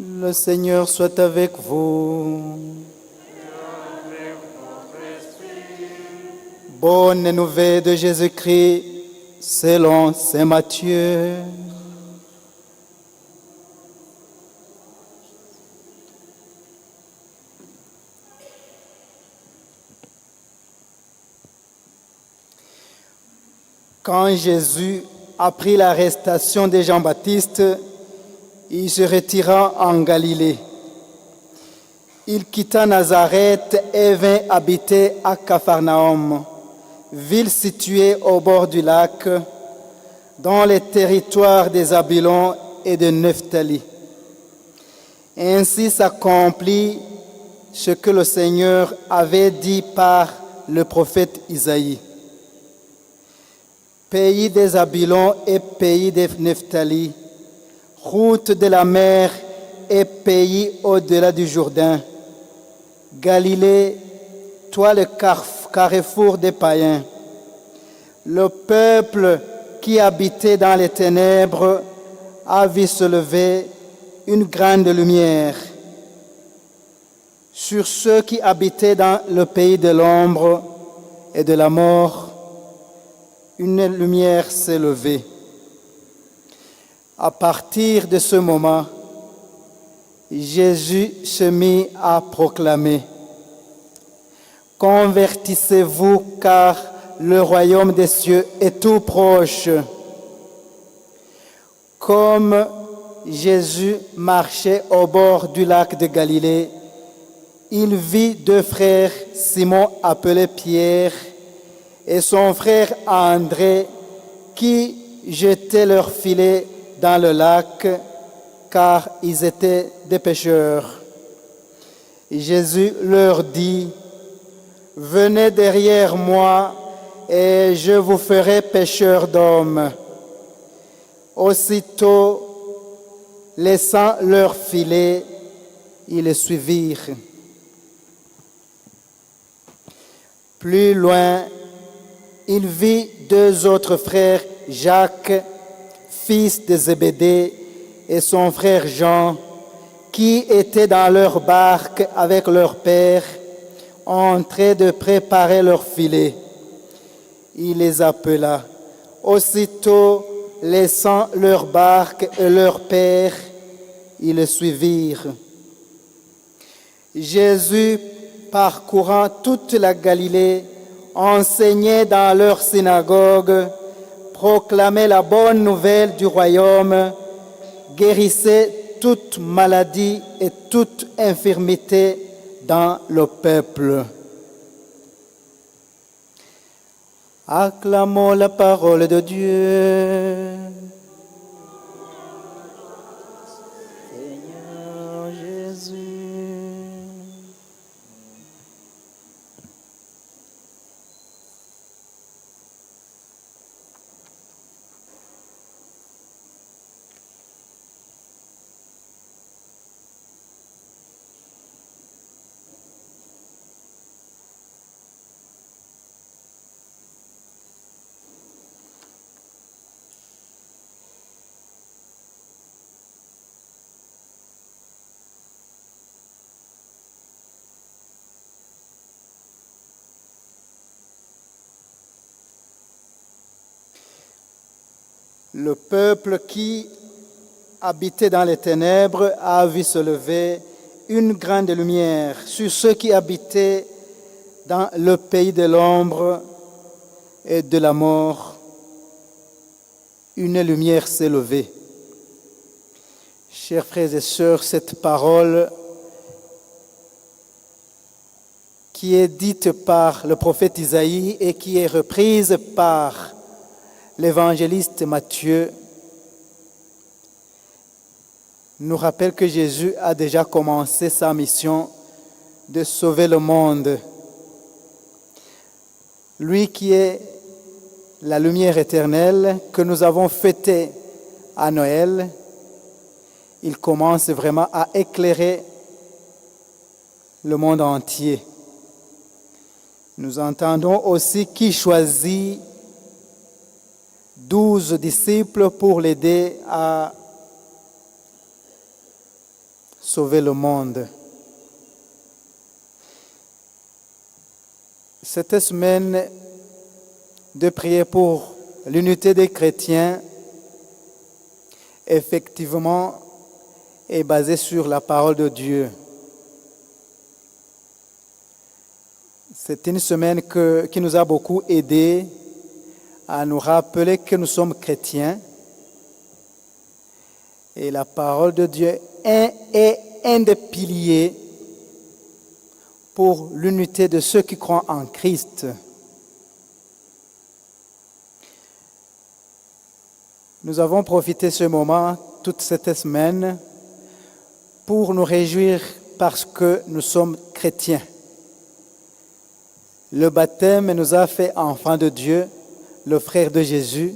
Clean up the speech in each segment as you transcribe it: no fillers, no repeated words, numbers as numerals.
Le Seigneur soit avec vous. Bonne nouvelle de Jésus-Christ selon saint Matthieu. Quand Jésus apprit l'arrestation de Jean-Baptiste, il se retira en Galilée. Il quitta Nazareth et vint habiter à Capharnaüm, ville située au bord du lac, dans les territoires des Zabulon et de Nephtali. Ainsi s'accomplit ce que le Seigneur avait dit par le prophète Isaïe. Pays des Zabulon et pays des Nephtali, route de la mer et pays au-delà du Jourdain. Galilée, toi le carrefour des païens. Le peuple qui habitait dans les ténèbres a vu se lever une grande lumière. Sur ceux qui habitaient dans le pays de l'ombre et de la mort, une lumière s'est levée. À partir de ce moment, Jésus se mit à proclamer: Convertissez-vous, car le royaume des cieux est tout proche. Comme Jésus marchait au bord du lac de Galilée, il vit deux frères, Simon appelé Pierre, et son frère André, qui jetaient leurs filets dans le lac, car ils étaient des pêcheurs. Jésus leur dit: Venez derrière moi, et je vous ferai pêcheurs d'hommes. Aussitôt, laissant leurs filets, ils le suivirent. Plus loin, il vit deux autres frères, Jacques, fils de Zébédée, et son frère Jean, qui étaient dans leur barque avec leur père, en train de préparer leur filet. Il les appela. Aussitôt, laissant leur barque et leur père, ils le suivirent. Jésus, parcourant toute la Galilée, enseignait dans leur synagogue, proclamait la bonne nouvelle du royaume, guérissait toute maladie et toute infirmité dans le peuple. Acclamons la parole de Dieu. Seigneur Jésus. Le peuple qui habitait dans les ténèbres a vu se lever une grande lumière sur ceux qui habitaient dans le pays de l'ombre et de la mort. Une lumière s'est levée. Chers frères et sœurs, cette parole qui est dite par le prophète Isaïe et qui est reprise par l'évangéliste Matthieu nous rappelle que Jésus a déjà commencé sa mission de sauver le monde. Lui qui est la lumière éternelle que nous avons fêtée à Noël, il commence vraiment à éclairer le monde entier. Nous entendons aussi qu'il choisit 12 disciples pour l'aider à sauver le monde. Cette semaine de prier pour l'unité des chrétiens, effectivement, est basée sur la parole de Dieu. C'est une semaine qui nous a beaucoup aidés à nous rappeler que nous sommes chrétiens. Et la parole de Dieu est un des piliers pour l'unité de ceux qui croient en Christ. Nous avons profité de ce moment, toute cette semaine, pour nous réjouir parce que nous sommes chrétiens. Le baptême nous a fait enfants de Dieu, le frère de Jésus.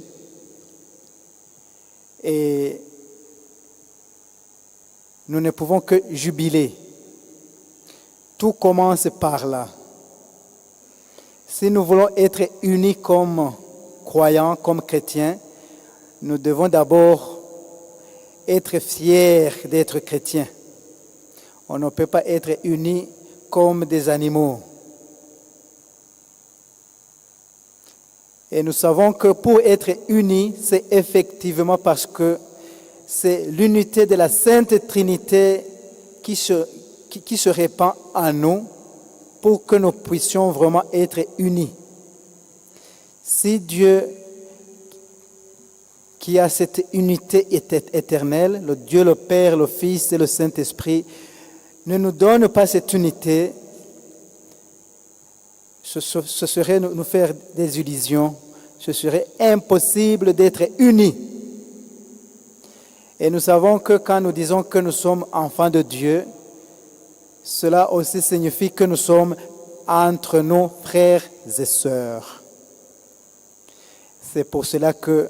Et nous ne pouvons que jubiler. Tout commence par là. Si nous voulons être unis comme croyants, comme chrétiens, nous devons d'abord être fiers d'être chrétiens. On ne peut pas être unis comme des animaux. Et nous savons que pour être unis, c'est effectivement parce que c'est l'unité de la Sainte Trinité qui se répand en nous pour que nous puissions vraiment être unis. Si Dieu, qui a cette unité éternelle, le Dieu le Père, le Fils et le Saint-Esprit, ne nous donne pas cette unité, ce serait nous faire des illusions. Ce serait impossible d'être unis. Et nous savons que quand nous disons que nous sommes enfants de Dieu, cela aussi signifie que nous sommes entre nos frères et sœurs. C'est pour cela que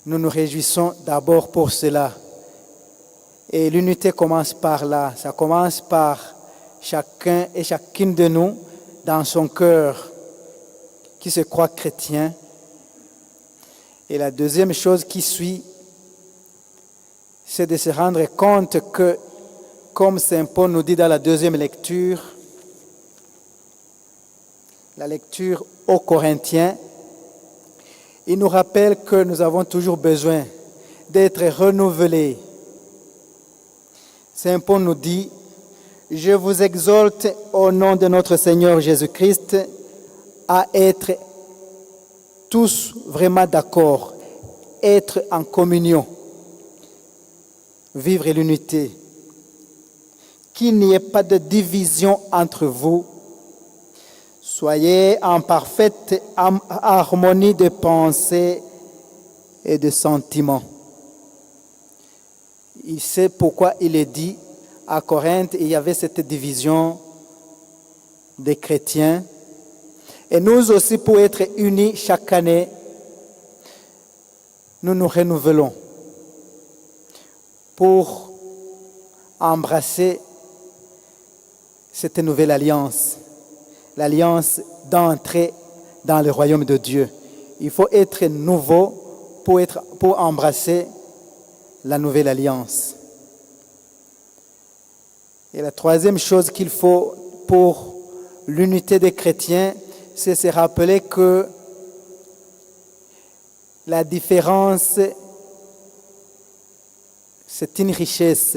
nous nous réjouissons d'abord pour cela. Et l'unité commence par là. Ça commence par chacun et chacune de nous dans son cœur qui se croit chrétien. Et la deuxième chose qui suit, c'est de se rendre compte que, comme Saint Paul nous dit dans la deuxième lecture, la lecture aux Corinthiens, il nous rappelle que nous avons toujours besoin d'être renouvelés. Saint Paul nous dit, « Je vous exhorte au nom de notre Seigneur Jésus-Christ à être tous vraiment d'accord, être en communion, vivre l'unité, qu'il n'y ait pas de division entre vous, soyez en parfaite harmonie de pensée et de sentiments. » Il sait pourquoi il est dit à Corinthe, il y avait cette division des chrétiens. Et nous aussi, pour être unis chaque année, nous nous renouvelons pour embrasser cette nouvelle alliance, l'alliance d'entrer dans le royaume de Dieu. Il faut être nouveau pour embrasser la nouvelle alliance. Et la troisième chose qu'il faut pour l'unité des chrétiens, c'est se rappeler que la différence, c'est une richesse.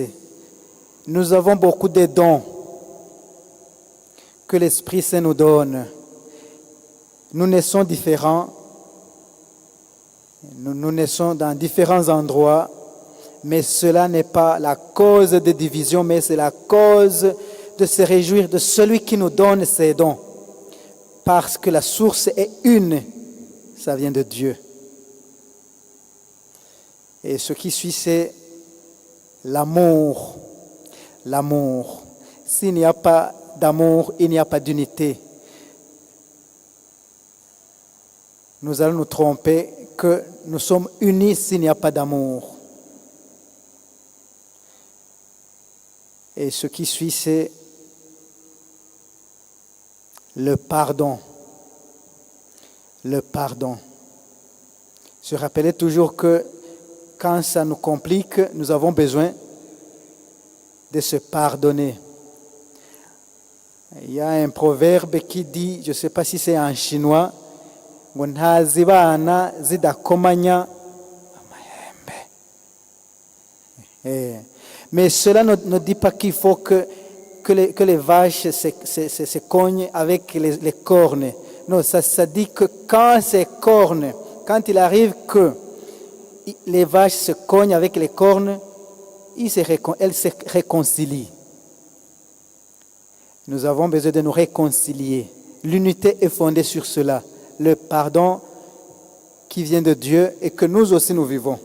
Nous avons beaucoup de dons que l'Esprit Saint nous donne. Nous naissons différents, nous naissons dans différents endroits, mais cela n'est pas la cause de division, mais c'est la cause de se réjouir de celui qui nous donne ces dons. Parce que la source est une, ça vient de Dieu. Et ce qui suit, c'est l'amour. L'amour. S'il n'y a pas d'amour, il n'y a pas d'unité. Nous allons nous tromper que nous sommes unis s'il n'y a pas d'amour. Et ce qui suit, c'est le pardon. Le pardon. Se rappeler toujours que quand ça nous complique, nous avons besoin de se pardonner. Il y a un proverbe qui dit, je ne sais pas si c'est en chinois, ngo ntazibana zidakomanya amahembe. Mais cela ne dit pas qu'il faut que les vaches se cognent avec les cornes. Non, ça dit que quand ces cornes, quand il arrive que les vaches se cognent avec les cornes, elles se réconcilient. Nous avons besoin de nous réconcilier. L'unité est fondée sur cela, le pardon qui vient de Dieu et que nous aussi nous vivons.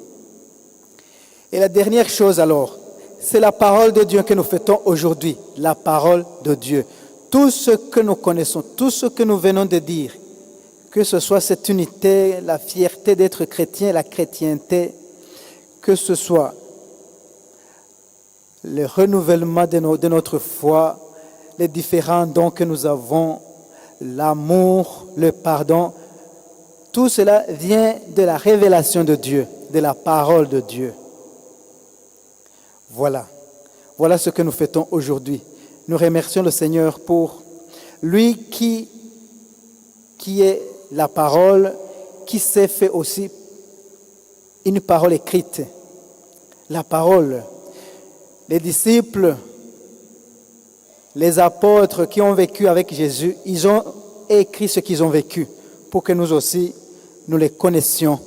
Et la dernière chose alors, c'est la parole de Dieu que nous fêtons aujourd'hui, la parole de Dieu. Tout ce que nous connaissons, tout ce que nous venons de dire, que ce soit cette unité, la fierté d'être chrétien, la chrétienté, que ce soit le renouvellement de notre foi, les différents dons que nous avons, l'amour, le pardon, tout cela vient de la révélation de Dieu, de la parole de Dieu. Voilà ce que nous fêtons aujourd'hui. Nous remercions le Seigneur pour lui qui est la parole, qui s'est fait aussi une parole écrite. La parole. Les disciples, les apôtres qui ont vécu avec Jésus, ils ont écrit ce qu'ils ont vécu pour que nous aussi, nous les connaissions.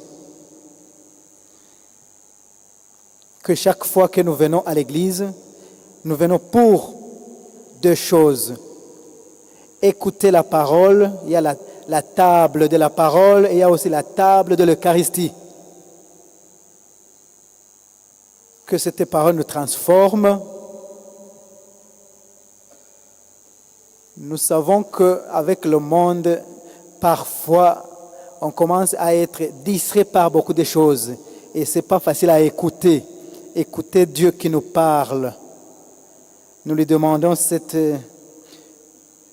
Que chaque fois que nous venons à l'église, nous venons pour deux choses. Écouter la parole, il y a la table de la parole et il y a aussi la table de l'Eucharistie. Que cette parole nous transforme. Nous savons qu'avec le monde, parfois, on commence à être distrait par beaucoup de choses et ce n'est pas facile à écouter. Écouter Dieu qui nous parle. Nous lui demandons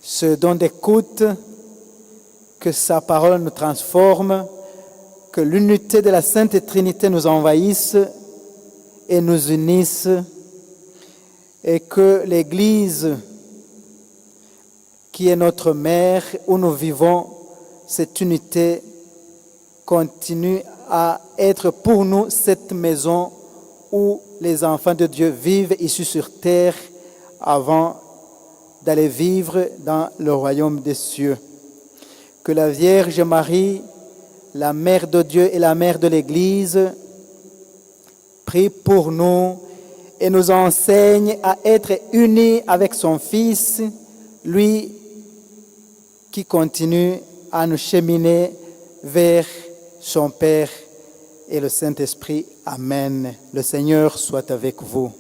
ce don d'écoute, que sa parole nous transforme, que l'unité de la Sainte Trinité nous envahisse et nous unisse, et que l'Église, qui est notre mère, où nous vivons, cette unité continue à être pour nous cette maison où les enfants de Dieu vivent ici sur terre avant d'aller vivre dans le royaume des cieux. Que la Vierge Marie, la mère de Dieu et la mère de l'Église, prie pour nous et nous enseigne à être unis avec son Fils, lui qui continue à nous cheminer vers son Père et le Saint-Esprit. Amen. Le Seigneur soit avec vous.